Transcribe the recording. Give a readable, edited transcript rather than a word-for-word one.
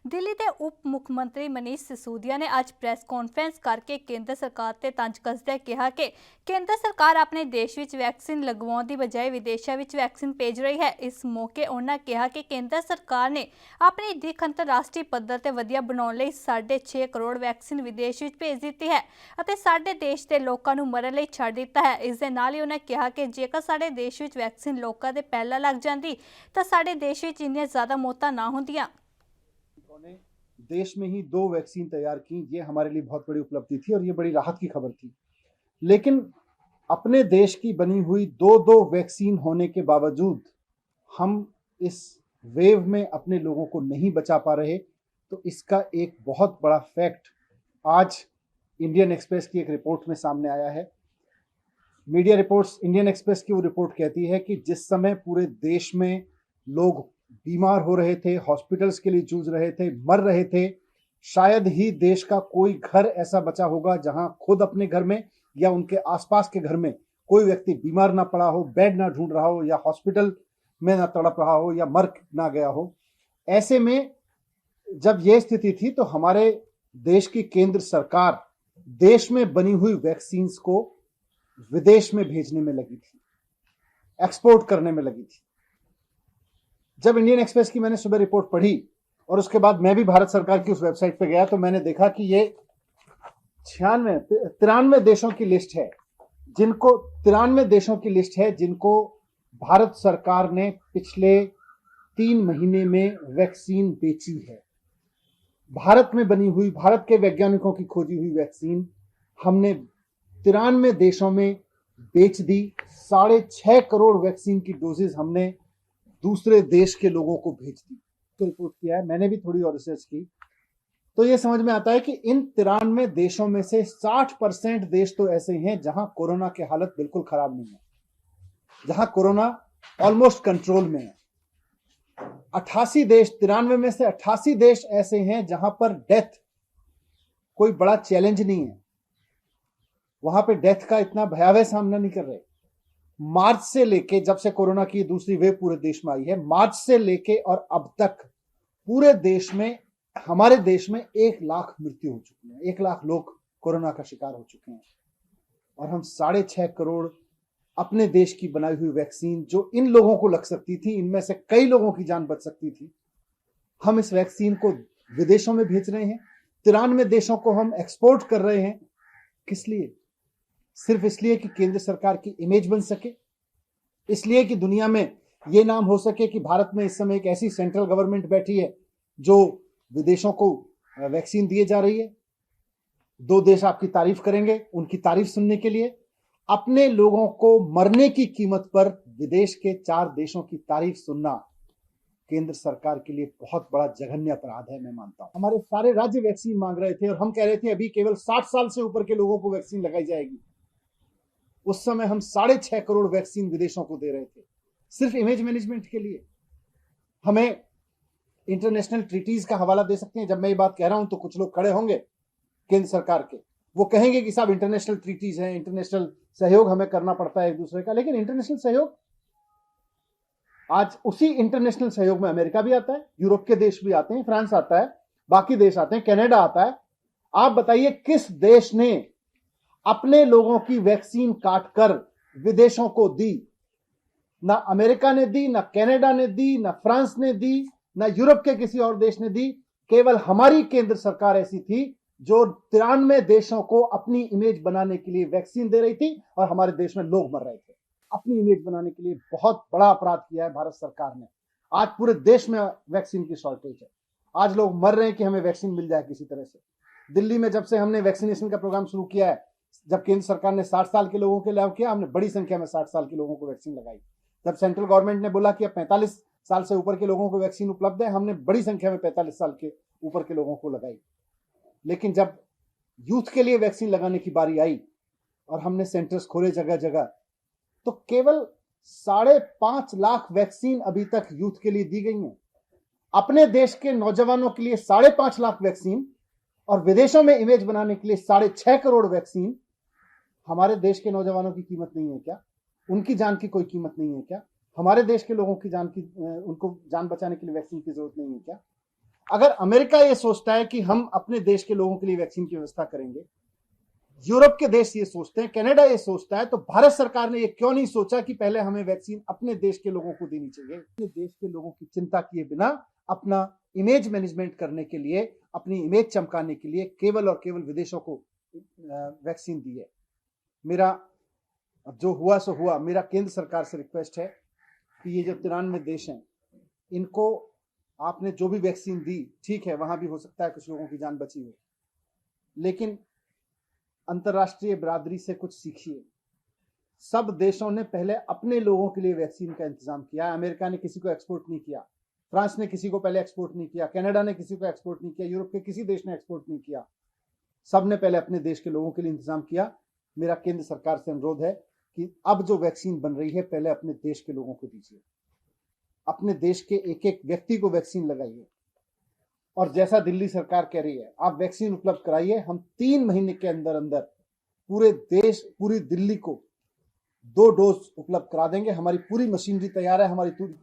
ਦਿੱਲੀ ਦੇ ਉਪ ਮੁੱਖ ਮੰਤਰੀ ਮਨੀਸ਼ ਸਿਸੋਦੀਆ ਨੇ ਅੱਜ ਪ੍ਰੈਸ ਕਾਨਫਰੰਸ ਕਰਕੇ ਕੇਂਦਰ ਸਰਕਾਰ ਤੇ ਤੰਜ ਕੱਸਦਿਆਂ ਕਿਹਾ ਕਿ ਕੇਂਦਰ ਸਰਕਾਰ ਆਪਣੇ ਦੇਸ਼ ਵਿੱਚ ਵੈਕਸੀਨ ਲਗਵਾਉਣ ਦੀ ਬਜਾਏ ਵਿਦੇਸ਼ਾਂ ਵਿੱਚ ਵੈਕਸੀਨ ਭੇਜ ਰਹੀ ਹੈ। ਇਸ ਮੌਕੇ ਉਹਨਾਂ ਕਿਹਾ ਕਿ ਕੇਂਦਰ ਸਰਕਾਰ ਨੇ ਆਪਣੀ ਦਿੱਖ ਅੰਤਰਰਾਸ਼ਟਰੀ ਪੱਧਰ ਤੇ ਵਧੀਆ ਬਣਾਉਣ ਲਈ 6.5 ਕਰੋੜ ਵੈਕਸੀਨ ਵਿਦੇਸ਼ ਵਿੱਚ ਭੇਜ ਦਿੱਤੀ ਹੈ ਅਤੇ ਸਾਡੇ ਦੇਸ਼ ਦੇ ਲੋਕਾਂ ਨੂੰ ਮਰਨ ਲਈ ਛੱਡ ਦਿੱਤਾ ਹੈ। ਇਸ ਦੇ ਨਾਲ ਹੀ ਉਹਨਾਂ ਕਿਹਾ ਕਿ ਜੇਕਰ ਸਾਡੇ ਦੇਸ਼ ਵਿੱਚ ਵੈਕਸੀਨ ਲੋਕਾਂ ਦੇ ਪਹਿਲਾਂ ਲੱਗ ਜਾਂਦੀ ਤਾਂ ਸਾਡੇ ਦੇਸ਼ ਵਿੱਚ ਇੰਨੀਆਂ ਜ਼ਿਆਦਾ ਮੌਤਾਂ ਨਾ ਹੁੰਦੀਆਂ। ने देश में ही 2 वैक्सीन तैयार की, ये हमारे लिए बहुत बड़ी उपलब्धि थी और ये बड़ी राहत की खबर थी। लेकिन अपने देश की बनी हुई 2 वैक्सीन होने के बावजूद हम इस वेव में अपने लोगों को नहीं बचा पा रहे, तो इसका एक बहुत बड़ा फैक्ट आज इंडियन एक्सप्रेस की एक रिपोर्ट में सामने आया है। मीडिया रिपोर्ट्स, इंडियन एक्सप्रेस की वो रिपोर्ट कहती है कि जिस समय पूरे देश में लोग बीमार हो रहे थे, हॉस्पिटल्स के लिए जूझ रहे थे, मर रहे थे, शायद ही देश का कोई घर ऐसा बचा होगा जहां खुद अपने घर में या उनके आसपास के घर में कोई व्यक्ति बीमार ना पड़ा हो, बेड ना ढूंढ रहा हो या हॉस्पिटल में ना तड़प रहा हो या मर ना गया हो। ऐसे में जब यह स्थिति थी तो हमारे देश की केंद्र सरकार देश में बनी हुई वैक्सीन्स को विदेश में भेजने में लगी थी, एक्सपोर्ट करने में लगी थी। जब इंडियन एक्सप्रेस की मैंने सुबह रिपोर्ट पढ़ी और उसके बाद मैं भी भारत सरकार की उस वेबसाइट पे गया तो मैंने देखा कि ये 93 देशों की लिस्ट है, जिनको भारत सरकार ने पिछले 3 महीने में वैक्सीन बेची है। भारत में बनी हुई, भारत के वैज्ञानिकों की खोजी हुई वैक्सीन हमने 93 देशों में बेच दी। 6.5 करोड़ वैक्सीन की डोजेज हमने दूसरे देश के लोगों को भेज दी। तो रिपोर्ट किया है, मैंने भी थोड़ी और रिसर्च की, तो ये समझ में आता है कि इन 93 देशों में से 60% देश तो ऐसे हैं जहां कोरोना की हालत बिल्कुल खराब नहीं है, जहां कोरोना ऑलमोस्ट कंट्रोल में है। 88 देश, 93 में से 88 देश ऐसे हैं जहां पर डेथ कोई बड़ा चैलेंज नहीं है, वहां पे डेथ का इतना भयावह सामना नहीं कर रहे। मार्च से लेके, जब से कोरोना की दूसरी वेव पूरे देश में आई है, मार्च से लेके और अब तक पूरे देश में, हमारे देश में 1 लाख मृत्यु हो चुकी है, 1 लाख लोग कोरोना का शिकार हो चुके हैं। और हम 6.5 करोड़ अपने देश की बनाई हुई वैक्सीन, जो इन लोगों को लग सकती थी, इनमें से कई लोगों की जान बच सकती थी, हम इस वैक्सीन को विदेशों में भेज रहे हैं। 93 देशों को हम एक्सपोर्ट कर रहे हैं। किस लिए? सिर्फ इसलिए कि केंद्र सरकार की इमेज बन सके, इसलिए कि दुनिया में यह नाम हो सके कि भारत में इस समय एक ऐसी सेंट्रल गवर्नमेंट बैठी है जो विदेशों को वैक्सीन दिए जा रही है। 2 देश आपकी तारीफ करेंगे, उनकी तारीफ सुनने के लिए अपने लोगों को मरने की कीमत पर विदेश के 4 देशों की तारीफ सुनना केंद्र सरकार के लिए बहुत बड़ा जघन्य अपराध है, मैं मानता हूं। हमारे सारे राज्य वैक्सीन मांग रहे थे और हम कह रहे थे अभी केवल 60 साल से ऊपर के लोगों को वैक्सीन लगाई जाएगी। उस समय हम 6.5 करोड़ वैक्सीन विदेशों को दे रहे थे, सिर्फ इमेज मैनेजमेंट के लिए। हमें इंटरनेशनल ट्रीटीज का हवाला दे सकते हैं। जब मैं ये बात कह रहा हूं तो कुछ लोग खड़े होंगे केंद्र सरकार के, वो कहेंगे कि साहब इंटरनेशनल ट्रीटीज हैं, इंटरनेशनल सहयोग हमें करना पड़ता है एक दूसरे का। लेकिन इंटरनेशनल सहयोग, आज उसी इंटरनेशनल सहयोग में अमेरिका भी आता है, यूरोप के देश भी आते हैं, फ्रांस आता है, बाकी देश आते हैं, कनाडा आता है। आप बताइए किस देश ने अपने लोगों की वैक्सीन काटकर विदेशों को दी? ना अमेरिका ने दी, ना कनाडा ने दी, ना फ्रांस ने दी, ना यूरोप के किसी और देश ने दी। केवल हमारी केंद्र सरकार ऐसी थी जो 93 देशों को अपनी इमेज बनाने के लिए वैक्सीन दे रही थी और हमारे देश में लोग मर रहे थे। अपनी इमेज बनाने के लिए बहुत बड़ा अपराध किया है भारत सरकार ने। आज पूरे देश में वैक्सीन की शॉर्टेज है, आज लोग मर रहे हैं कि हमें वैक्सीन मिल जाए किसी तरह से। दिल्ली में जब से हमने वैक्सीनेशन का प्रोग्राम शुरू किया है, जब केंद्र सरकार ने 60 साल के लोगों के लिए किया, हमने बड़ी संख्या में 60 साल के लोगों को वैक्सीन लगाई। जब सेंट्रल गवर्नमेंट ने बोला कि अब 45 साल से ऊपर के लोगों को वैक्सीन उपलब्ध है, हमने बड़ी संख्या में 45 साल के ऊपर के लोगों को लगाई। लेकिन जब यूथ के लिए वैक्सीन लगाने की बारी आई और हमने सेंटर्स खोले जगह जगह, तो केवल 5.5 लाख वैक्सीन अभी तक यूथ के लिए दी गई है। अपने देश के नौजवानों के लिए 5.5 लाख वैक्सीन और विदेशों में इमेज बनाने के लिए 6.5 करोड़ वैक्सीन। हमारे देश के नौजवानों की कीमत नहीं है क्या? उनकी जान की कोई कीमत नहीं है क्या? हमारे देश के लोगों की जान की, उनको जान बचाने के लिए वैक्सीन की जरूरत नहीं है क्या? अगर अमेरिका ये सोचता है कि हम अपने देश के लोगों के लिए वैक्सीन की व्यवस्था करेंगे, यूरोप के देश ये सोचते हैं, कनाडा ये सोचता है, तो भारत सरकार ने ये क्यों नहीं सोचा कि पहले हमें वैक्सीन अपने देश के लोगों को देनी चाहिए। अपने देश के लोगों की चिंता किए बिना अपना इमेज मैनेजमेंट करने के लिए, अपनी इमेज चमकाने के लिए केवल और केवल विदेशों को वैक्सीन दी है। मेरा जो हुआ सो हुआ। मेरा केंद्र सरकार से रिक्वेस्ट है कि ये जो 93 देश हैं, इनको आपने जो भी वैक्सीन दी, ठीक है, वहां भी हो सकता है कुछ लोगों की जान बची हो, लेकिन अंतर्राष्ट्रीय बिरादरी से कुछ सीखिए। सब देशों ने पहले अपने लोगों के लिए वैक्सीन का इंतजाम किया। अमेरिका ने किसी को एक्सपोर्ट नहीं किया, फ्रांस ने किसी को पहले एक्सपोर्ट नहीं किया, कनाडा ने किसी को एक्सपोर्ट नहीं किया, यूरोप के किसी देश ने एक्सपोर्ट नहीं किया। सब ने पहले अपने देश के लोगों के लिए इंतजाम किया। मेरा केंद्र सरकार से अनुरोध है कि अब जो वैक्सीन बन रही है, पहले अपने देश के लोगों को दीजिए, अपने देश के एक एक व्यक्ति को वैक्सीन लगाइए। और जैसा दिल्ली सरकार कह रही है, आप वैक्सीन उपलब्ध कराइए। हम 3 महीने के अंदर अंदर पूरे देश, पूरी दिल्ली को 2 डोज उपलब्ध करा देंगे। हमारी पूरी मशीनरी तैयार है, हमारी पूरी